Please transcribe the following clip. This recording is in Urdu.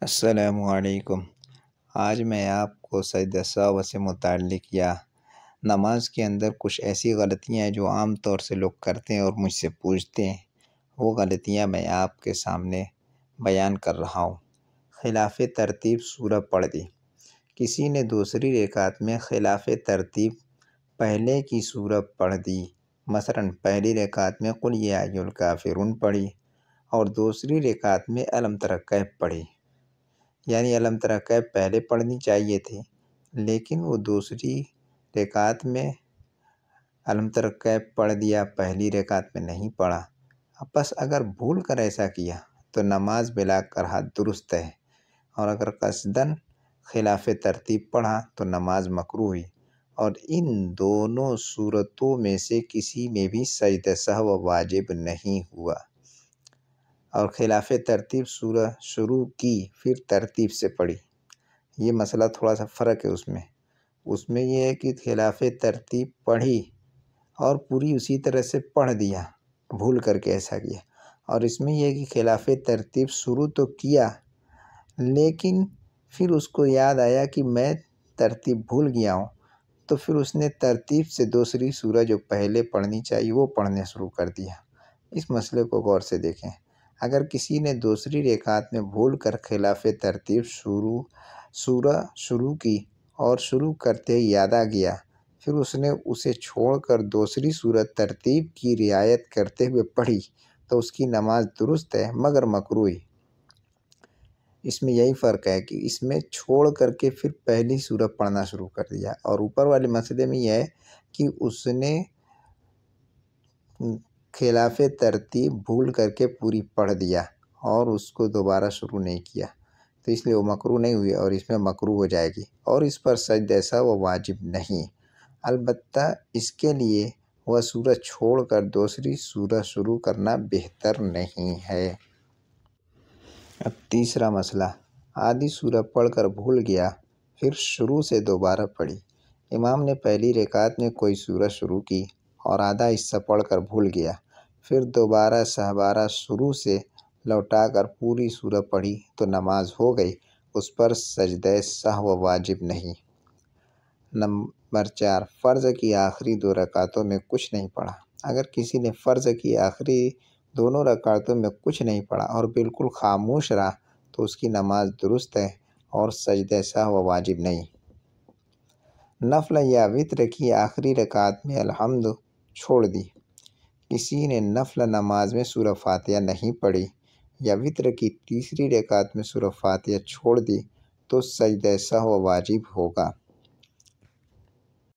السلام علیکم۔ آج میں آپ کو سجدہ سہو سے متعلق یا نماز کے اندر کچھ ایسی غلطیاں ہیں جو عام طور سے لوگ کرتے ہیں اور مجھ سے پوچھتے ہیں، وہ غلطیاں میں آپ کے سامنے بیان کر رہا ہوں۔ خلاف ترتیب سورہ پڑھ دی۔ کسی نے دوسری رکعت میں خلاف ترتیب پہلے کی سورہ پڑھ دی، مثلاً پہلی رکعت میں قل یا ایھا الکافرون پڑھی اور دوسری رکعت میں الم تر کیف پڑھی، یعنی الم تر کیف پہلے پڑھنی چاہیے تھی، لیکن وہ دوسری رکعت میں الم تر کیف پڑھ دیا، پہلی رکعت میں نہیں پڑھا۔ بس اگر بھول کر ایسا کیا تو نماز بلا کرہ درست ہے، اور اگر قصداً خلاف ترتیب پڑھا تو نماز مکروہ ہوئی، اور ان دونوں صورتوں میں سے کسی میں بھی سجدہ سہو واجب نہیں ہوا۔ اور خلاف ترتیب سورہ شروع کی پھر ترتیب سے پڑھی، یہ مسئلہ تھوڑا سا فرق ہے۔ اس میں یہ ہے کہ خلاف ترتیب پڑھی اور پوری اسی طرح سے پڑھ دیا، بھول کر کے ایسا کیا، اور اس میں یہ ہے کہ خلاف ترتیب شروع تو کیا لیکن پھر اس کو یاد آیا کہ میں ترتیب بھول گیا ہوں، تو پھر اس نے ترتیب سے دوسری سورہ جو پہلے پڑھنی چاہیے وہ پڑھنے شروع کر دیا۔ اس مسئلے کو غور سے دیکھیں۔ اگر کسی نے دوسری رکعت میں بھول کر خلاف ترتیب سورہ شروع کی اور شروع کرتے ہی یاد آ گیا، پھر اس نے اسے چھوڑ کر دوسری سورہ ترتیب کی رعایت کرتے ہوئے پڑھی، تو اس کی نماز درست ہے مگر مکروہ ہے۔ اس میں یہی فرق ہے کہ اس میں چھوڑ کر کے پھر پہلی سورہ پڑھنا شروع کر دیا، اور اوپر والے مسئلے میں یہ ہے کہ اس نے خلاف ترتیب بھول کر کے پوری پڑھ دیا اور اس کو دوبارہ شروع نہیں کیا، تو اس لیے وہ مکروہ نہیں ہوئی اور اس میں مکروہ ہو جائے گی، اور اس پر سجدہ سہو واجب نہیں۔ البتہ اس کے لیے وہ سورہ چھوڑ کر دوسری سورہ شروع کرنا بہتر نہیں ہے۔ اب تیسرا مسئلہ، آدھی سورہ پڑھ کر بھول گیا پھر شروع سے دوبارہ پڑھی۔ امام نے پہلی رکعت میں کوئی سورہ شروع کی اور آدھا حصہ پڑھ کر بھول گیا، پھر دوبارہ سہبارہ شروع سے لوٹا کر پوری سورہ پڑھی تو نماز ہو گئی، اس پر سجدہ سہو واجب نہیں۔ نمبر 4، فرض کی آخری 2 رکعتوں میں کچھ نہیں پڑھا۔ اگر کسی نے فرض کی آخری دونوں رکعتوں میں کچھ نہیں پڑھا اور بالکل خاموش رہا تو اس کی نماز درست ہے اور سجدہ سہو واجب نہیں۔ نفل یا وتر کی آخری رکعت میں الحمد چھوڑ دی۔ کسی نے نفل نماز میں سورہ فاتحہ نہیں پڑھی یا وتر کی تیسری رکعت میں سورہ فاتحہ چھوڑ دی تو سجدہ سہو واجب ہوگا۔